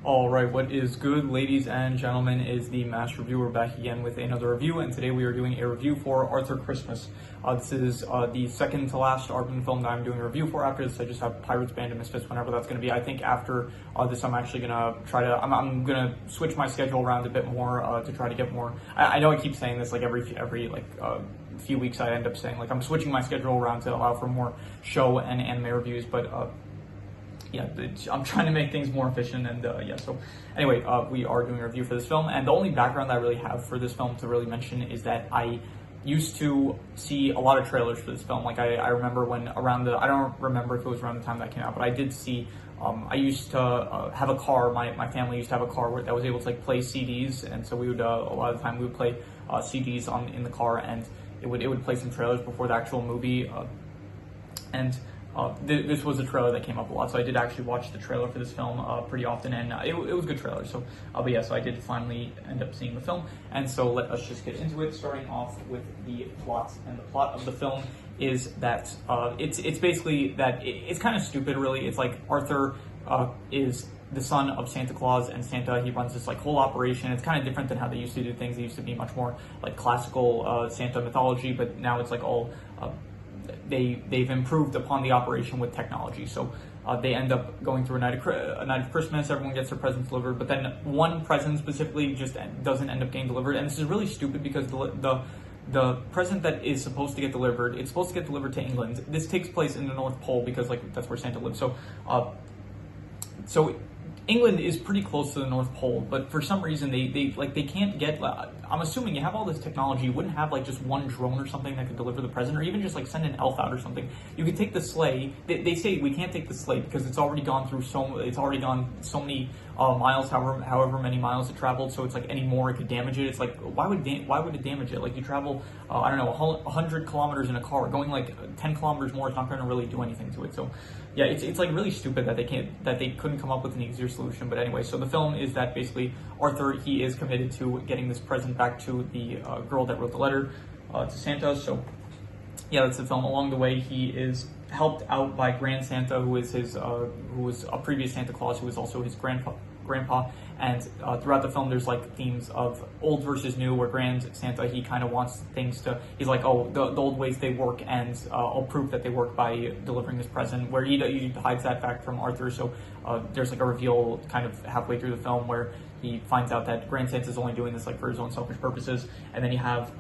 All right, what is good, ladies and gentlemen, is the Master Reviewer back again with another review, and today we are doing a review for Arthur Christmas. This is the second to last Arthur film that I'm doing a review for. After this, I just have Pirates, Band of Misfits, whenever that's going to be. I think after this, I'm actually going to try to, I'm going to switch my schedule around a bit more to try to get more. I know I keep saying this like every few weeks. I end up saying like I'm switching my schedule around to allow for more show and anime reviews, but yeah, I'm trying to make things more efficient, and so anyway, we are doing a review for this film, and the only background I really have for this film to really mention is that I used to see a lot of trailers for this film. Like I remember when I don't remember if it was around the time that came out, but I did see, I used to have a car, my family used to have a car that was able to like play CDs, and so we would, a lot of the time we would play CDs in the car, and it would play some trailers before the actual movie, this was a trailer that came up a lot, so I did actually watch the trailer for this film pretty often, and it was a good trailer. So, but yeah, so I did finally end up seeing the film, and so let us just get into it. Starting off with the plot, and the plot of the film is that it's basically that it's kind of stupid, really. It's like Arthur is the son of Santa Claus, and Santa, he runs this like whole operation. It's kind of different than how they used to do things. They used to be much more like classical Santa mythology, but now it's like all they've improved upon the operation with technology. So they end up going through a night of Christmas. Everyone gets their presents delivered, but then one present specifically just doesn't end up getting delivered. And this is really stupid because the present that is supposed to get delivered, it's supposed to get delivered to England. This takes place in the North Pole because like that's where Santa lives. So England is pretty close to the North Pole, but for some reason they can't get. I'm assuming you have all this technology. You wouldn't have like just one drone or something that could deliver the present, or even just like send an elf out or something. You could take the sleigh. They say we can't take the sleigh because it's already gone so many miles, however many miles it traveled. So it's like any more it could damage it. It's like why would it damage it? Like you travel I don't know 100 kilometers in a car, going like 10 kilometers more is not going to really do anything to it. So yeah, it's like really stupid that they couldn't come up with an easier solution. But anyway, so the film is that basically Arthur, he is committed to getting this present back to the girl that wrote the letter to Santa. So yeah, that's the film. Along the way, he is helped out by Grand Santa, who is who was a previous Santa Claus, who was also his grandpa. And throughout the film, there's like themes of old versus new, where Grand Santa, he kind of wants things to, he's like, oh, the old ways they work, and I'll prove that they work by delivering this present, where he hides that fact from Arthur. So there's like a reveal kind of halfway through the film where he finds out that Grand Santa's only doing this like for his own selfish purposes. And then you have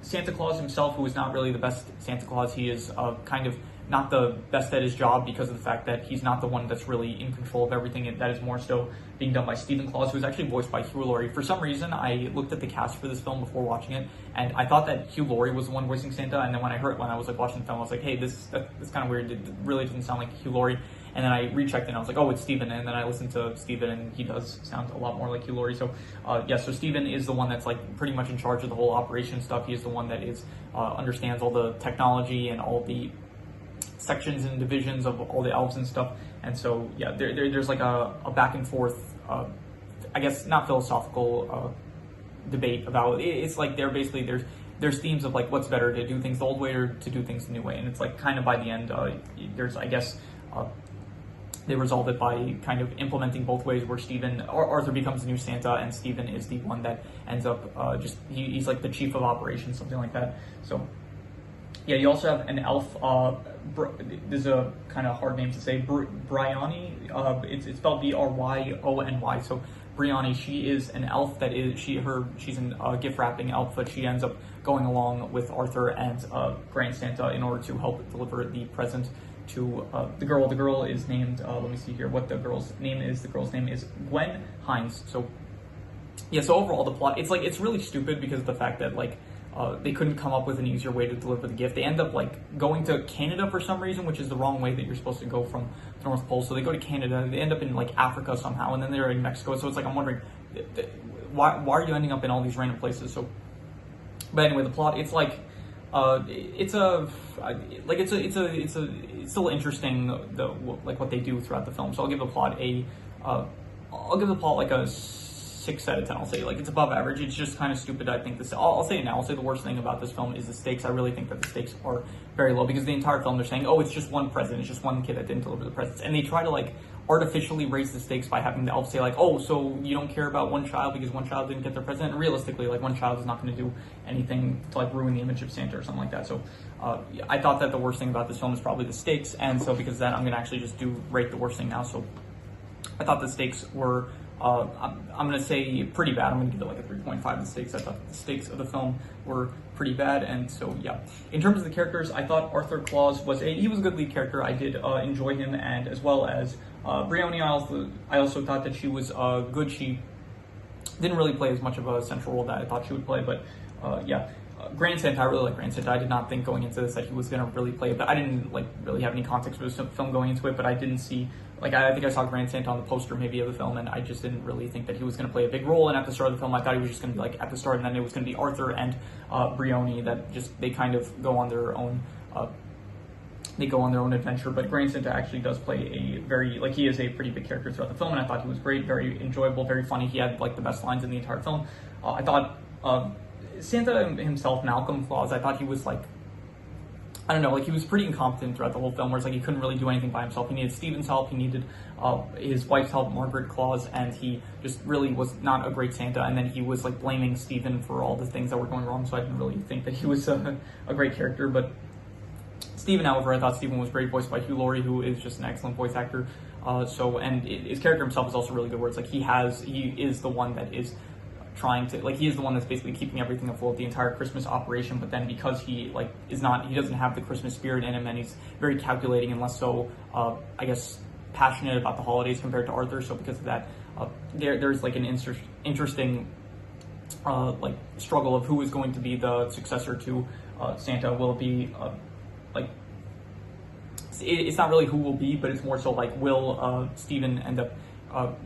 Santa Claus himself, who is not really the best Santa Claus. He is kind of not the best at his job because of the fact that he's not the one that's really in control of everything, and that is more so being done by Stephen Claus, who is actually voiced by Hugh Laurie. For some reason, I looked at the cast for this film before watching it, and I thought that Hugh Laurie was the one voicing Santa, and then when I was like watching the film, I was like, hey, this kind of weird. It really doesn't sound like Hugh Laurie. And then I rechecked and I was like, oh, it's Stephen. And then I listened to Stephen, and he does sound a lot more like Hugh Laurie. So so Stephen is the one that's like pretty much in charge of the whole operation stuff. He is the one that is understands all the technology and all the sections and divisions of all the elves and stuff. And so yeah, there's like a back and forth, I guess not philosophical debate about it. It's like there's themes of like what's better, to do things the old way or to do things the new way. And it's like kind of by the end, there's I guess they resolve it by kind of implementing both ways, where Arthur becomes the new Santa, and Stephen is the one that ends up he's like the chief of operations, something like that. So yeah, you also have an elf. This is a kind of hard name to say. Bryony. It's spelled Bryony. So Bryony, she is an elf that is she's a gift wrapping elf, but she ends up going along with Arthur and Grand Santa in order to help deliver the present to the girl. The girl is named. Let me see here what the girl's name is. The girl's name is Gwen Hines. So yeah. So overall, the plot it's really stupid because of the fact that like. They couldn't come up with an easier way to deliver the gift. They end up like going to Canada for some reason, which is the wrong way that you're supposed to go from the North Pole. So they go to Canada, and they end up in like Africa somehow, and then they're in Mexico. So it's like I'm wondering, why are you ending up in all these random places? So, but anyway, the plot it's still interesting like what they do throughout the film. So I'll give the plot like a 6 out of 10. I'll say like it's above average. It's just kind of stupid. I think I'll say it now. I'll say the worst thing about this film is the stakes. I really think that the stakes are very low because the entire film they're saying, oh, it's just one present. It's just one kid that didn't deliver the presents, and they try to like artificially raise the stakes by having the elves say like, oh, so you don't care about one child because one child didn't get their present. And realistically, like one child is not going to do anything to like ruin the image of Santa or something like that. So I thought that the worst thing about this film is probably the stakes, and so because of that, I'm going to actually just rate the worst thing now. So I thought the stakes were, I'm going to say pretty bad. I'm going to give it like a 3.5 the stakes. I thought the stakes of the film were pretty bad, and so yeah. In terms of the characters, I thought Arthur Claus he was a good lead character. I did enjoy him, and as well as Brioni, I also thought that she was good. She didn't really play as much of a central role that I thought she would play, but yeah. Grand Santa, I really like Grand Santa. I did not think going into this that he was going to really play it, but I didn't like really have any context for this film going into it, but I didn't see, like, I think I saw Grand Santa on the poster maybe of the film, and I just didn't really think that he was going to play a big role. And at the start of the film, I thought he was just going to be like at the start, and then it was going to be Arthur and Brioni that just, they kind of go on their own, adventure. But Grand Santa actually does play he is a pretty big character throughout the film, and I thought he was great, very enjoyable, very funny. He had like the best lines in the entire film. I thought Santa himself, Malcolm Claus, I thought he was like, I don't know, like he was pretty incompetent throughout the whole film, where it's like he couldn't really do anything by himself. He needed Stephen's help, he needed his wife's help, Margaret Claus, and he just really was not a great Santa. And then he was like blaming Stephen for all the things that were going wrong, so I didn't really think that he was a great character. But Stephen, however, I thought Stephen was great, voiced by Hugh Laurie, who is just an excellent voice actor. His character himself is also really good, where it's like he is the one that is trying to, like, he is the one that's basically keeping everything afloat, the entire Christmas operation. But then because he doesn't have the Christmas spirit in him, and he's very calculating and less so, I guess, passionate about the holidays compared to Arthur. So because of that, there's like an interesting like struggle of who is going to be the successor to Santa. Will it be it's not really who will be, but it's more so like, will Stephen end up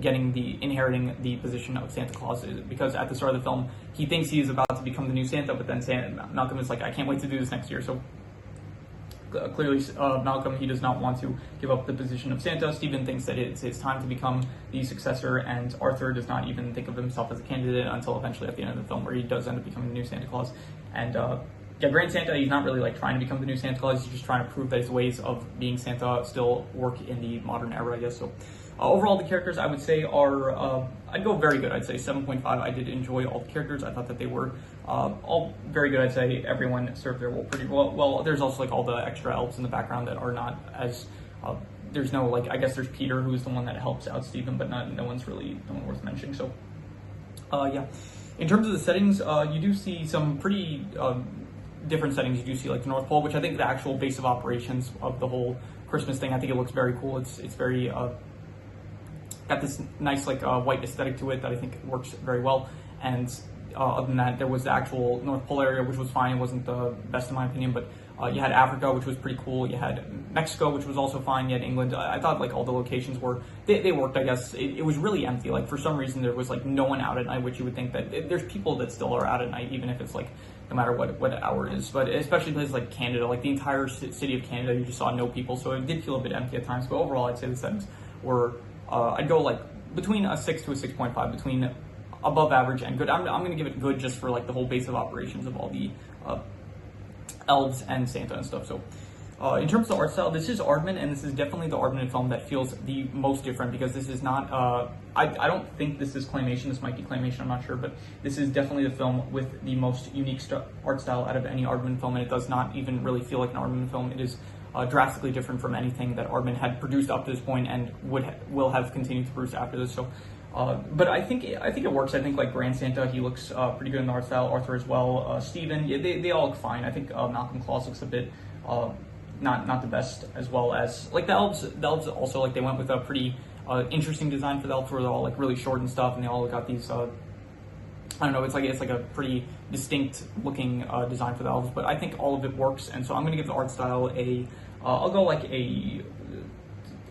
inheriting the position of Santa Claus? Because at the start of the film, he thinks he is about to become the new Santa, but then Malcolm is like, I can't wait to do this next year. So clearly, Malcolm, he does not want to give up the position of Santa. Stephen thinks that it's his time to become the successor, and Arthur does not even think of himself as a candidate until eventually at the end of the film, where he does end up becoming the new Santa Claus. And Grand Santa, he's not really like trying to become the new Santa Claus. He's just trying to prove that his ways of being Santa still work in the modern era, I guess. So overall, the characters, I would say, are, I'd go very good. I'd say 7.5. I did enjoy all the characters. I thought that they were all very good. I'd say everyone served their role pretty well. There's also like all the extra elves in the background that are not as, there's no, like, I guess there's Peter, who's the one that helps out Stephen, but no one worth mentioning. So yeah. In terms of the settings, you do see some pretty different settings. You do see like the North Pole, which I think the actual base of operations of the whole Christmas thing, I think it looks very cool. It's very got this nice like white aesthetic to it that I think works very well. And other than that, there was the actual North Pole area, which was fine. It wasn't the best in my opinion, but you had Africa, which was pretty cool. You had Mexico, which was also fine. You had England. I thought like all the locations they worked, I guess. It was really empty. Like for some reason, there was like no one out at night, which you would think that there's people that still are out at night, even if it's like no matter what hour it is. But especially places like Canada, like the entire city of Canada, you just saw no people. So it did feel a bit empty at times. But overall, I'd say the settings were, I'd go like between a 6 to a 6.5, between above average and good. I'm going to give it good just for like the whole base of operations of all the elves and Santa and stuff. So in terms of the art style, this is Aardman, and this is definitely the Aardman film that feels the most different, because this is not, I don't think this is claymation. This might be claymation, I'm not sure, but this is definitely the film with the most unique art style out of any Aardman film, and it does not even really feel like an Aardman film. It is drastically different from anything that Aardman had produced up to this point and will have continued to produce after this. So, but I think it works. I think like Grand Santa, he looks pretty good in the art style. Arthur as well. Stephen, they all look fine. I think Malcolm Claus looks a bit not the best, as well as like the elves. The elves also, like, they went with a pretty interesting design for the elves, where they're all like really short and stuff, and they all got these. I don't know. It's like a pretty distinct looking design for the elves, but I think all of it works, and so I'm gonna give the art style I'll go like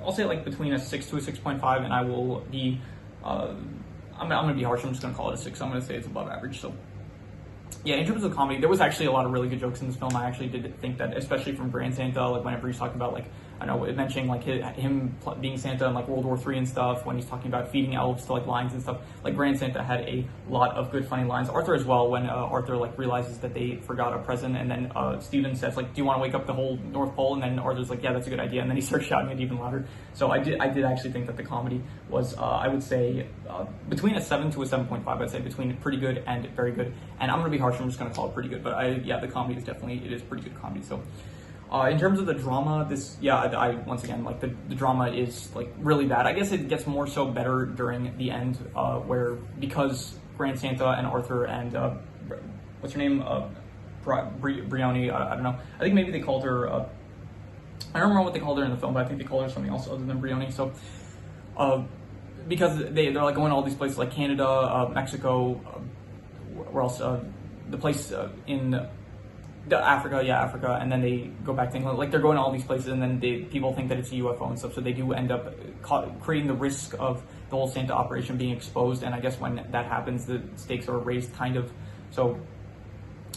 I'll say like between a 6 to a 6.5, and I will be, I'm gonna be harsh. I'm just gonna call it a 6. I'm gonna say it's above average. So yeah, in terms of comedy, there was actually a lot of really good jokes in this film. I actually did think that, especially from Grand Santa, like whenever he's talking about like I know mentioning like him being Santa in like World War III and stuff, when he's talking about feeding elves to like lions and stuff. Like Grand Santa had a lot of good funny lines. Arthur as well, when Arthur like realizes that they forgot a present, and then Stephen says like, do you want to wake up the whole North Pole? And then Arthur's like, yeah, that's a good idea, and then he starts shouting it even louder. So I did actually think that the comedy was I would say between a 7 to a 7.5. I'd say between pretty good and very good, and I'm gonna be harsh, I'm just gonna call it pretty good, but the comedy is definitely, it is pretty good comedy. So in terms of the drama, I once again, like the drama is like really bad. I guess it gets more so better during the end, where because Grand Santa and Arthur and what's her name, Brioni, I don't know. I think maybe they called her. I don't remember what they called her in the film, but I think they called her something else other than Brioni. So because they're like going to all these places like Canada, Mexico, where else? The place in Africa, and then they go back to England. Like they're going to all these places, and then people think that it's a UFO and stuff. So they do end up creating the risk of the whole Santa operation being exposed. And I guess when that happens, the stakes are raised kind of. So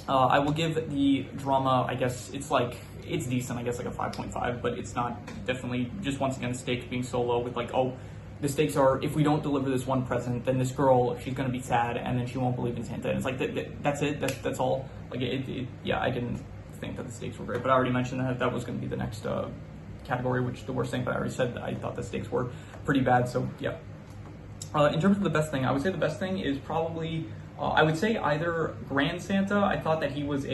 I will give the drama, I guess it's decent. I guess like a 5.5, but it's not definitely, just once again, the stakes being so low with like, oh, the stakes are, if we don't deliver this one present, then this girl, she's going to be sad, and then she won't believe in Santa. And it's like, that's it, that's all. Like, I didn't think that the stakes were great, but I already mentioned that was going to be the next category, which the worst thing, but I already said that I thought the stakes were pretty bad, so yeah. In terms of the best thing, I would say the best thing is probably, I would say either Grand Santa. I thought that he was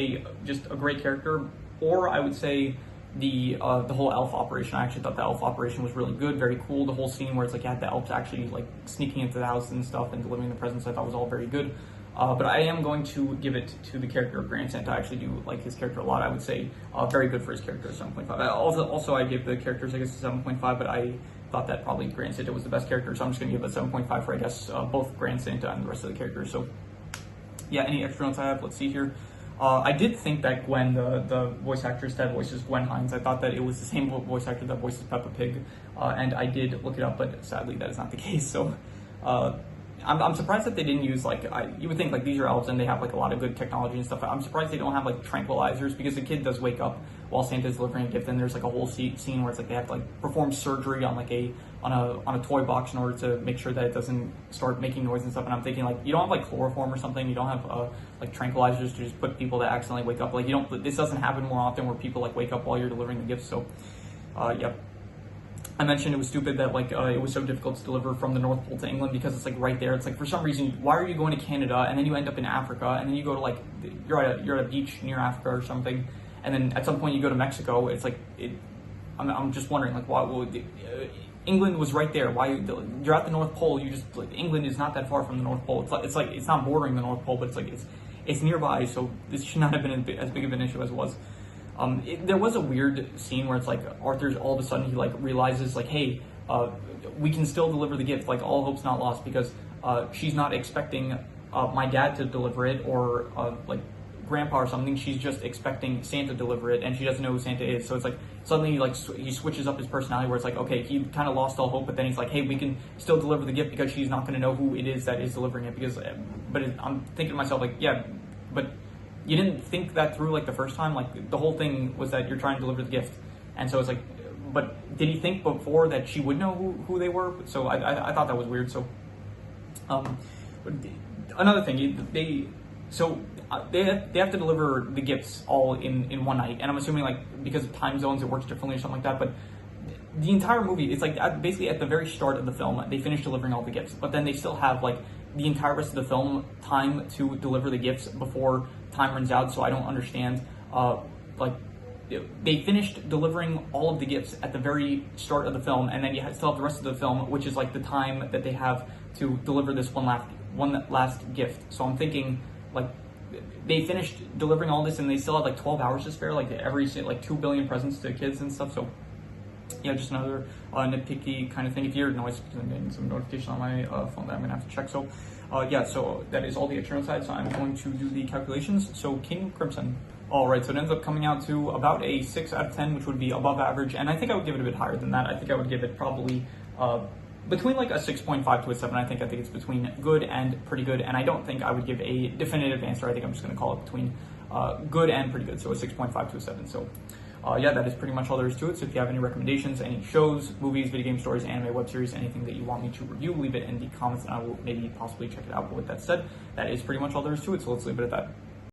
just a great character, or I would say the whole elf operation. I actually thought the elf operation was really good, very cool. The whole scene where it's like you had the elves actually like sneaking into the house and stuff and delivering the presents, I thought was all very good. But I am going to give it to the character of Grand Santa. I actually do like his character a lot. I would say very good for his character, 7.5. Also, I gave the characters, I guess, a 7.5, but I thought that probably Grand Santa was the best character, so I'm just going to give it a 7.5 for, I guess, both Grand Santa and the rest of the characters. So yeah, any extra notes I have? Let's see here. I did think that Gwen, the voice actress that voices Gwen Hines, I thought that it was the same voice actor that voices Peppa Pig, and I did look it up, but sadly that is not the case. So I'm surprised that they didn't use you would think like these are elves and they have like a lot of good technology and stuff. I'm surprised they don't have like tranquilizers, because the kid does wake up while Santa's delivering a gift, and there's like a whole scene where it's like they have to like perform surgery on like on a toy box in order to make sure that it doesn't start making noise and stuff. And I'm thinking like, you don't have like chloroform or something, you don't have like tranquilizers to just put people that accidentally wake up. Like this doesn't happen more often where people like wake up while you're delivering the gifts. So yep. I mentioned it was stupid that like it was so difficult to deliver from the North Pole to England, because it's like right there. It's like, for some reason, why are you going to Canada and then you end up in Africa, and then you go to like you're at a beach near Africa or something, and then at some point you go to Mexico. It's like I'm just wondering like, why England was right there. Why you're at the North Pole? You just like, England is not that far from the North Pole. It's like it's not bordering the North Pole, but it's like it's nearby. So this should not have been as big of an issue as it was. There was a weird scene where it's like Arthur's all of a sudden he like realizes like, hey, we can still deliver the gift, like all hope's not lost, because she's not expecting my dad to deliver it, or like grandpa or something. She's just expecting Santa to deliver it, and she doesn't know who Santa is. So it's like suddenly like he switches up his personality, where it's like, okay, he kind of lost all hope, but then he's like, hey, we can still deliver the gift because she's not going to know who it is that is delivering it. Because I'm thinking to myself like, yeah, but you didn't think that through like the first time. Like the whole thing was that you're trying to deliver the gift, and so it's like, but did he think before that she would know who they were? So I thought that was weird. So another thing, they have to deliver the gifts all in one night, and I'm assuming like because of time zones it works differently or something like that. But the entire movie, it's like basically at the very start of the film they finish delivering all the gifts, but then they still have like the entire rest of the film time to deliver the gifts before time runs out. So I don't understand, like they finished delivering all of the gifts at the very start of the film, and then you still have the rest of the film, which is like the time that they have to deliver this one last gift. So I'm thinking like they finished delivering all this and they still had like 12 hours to spare, like like 2 billion presents to kids and stuff. So yeah, just another nitpicky kind of thing. If you hear noise, because I'm getting some notification on my phone that I'm gonna have to check. So yeah, so that is all the external side. So I'm going to do the calculations. So King Crimson. All right, so it ends up coming out to about a 6 out of 10, which would be above average, and I think I would give it a bit higher than that. I think I would give it probably between like a 6.5 to a 7. I think it's between good and pretty good, and I don't think I would give a definitive answer. I think I'm just going to call it between good and pretty good, so a 6.5 to a 7. So yeah, that is pretty much all there is to it. So if you have any recommendations, any shows, movies, video game stories, anime, web series, anything that you want me to review, leave it in the comments and I will maybe possibly check it out. But with that said, that is pretty much all there is to it. So let's leave it at that.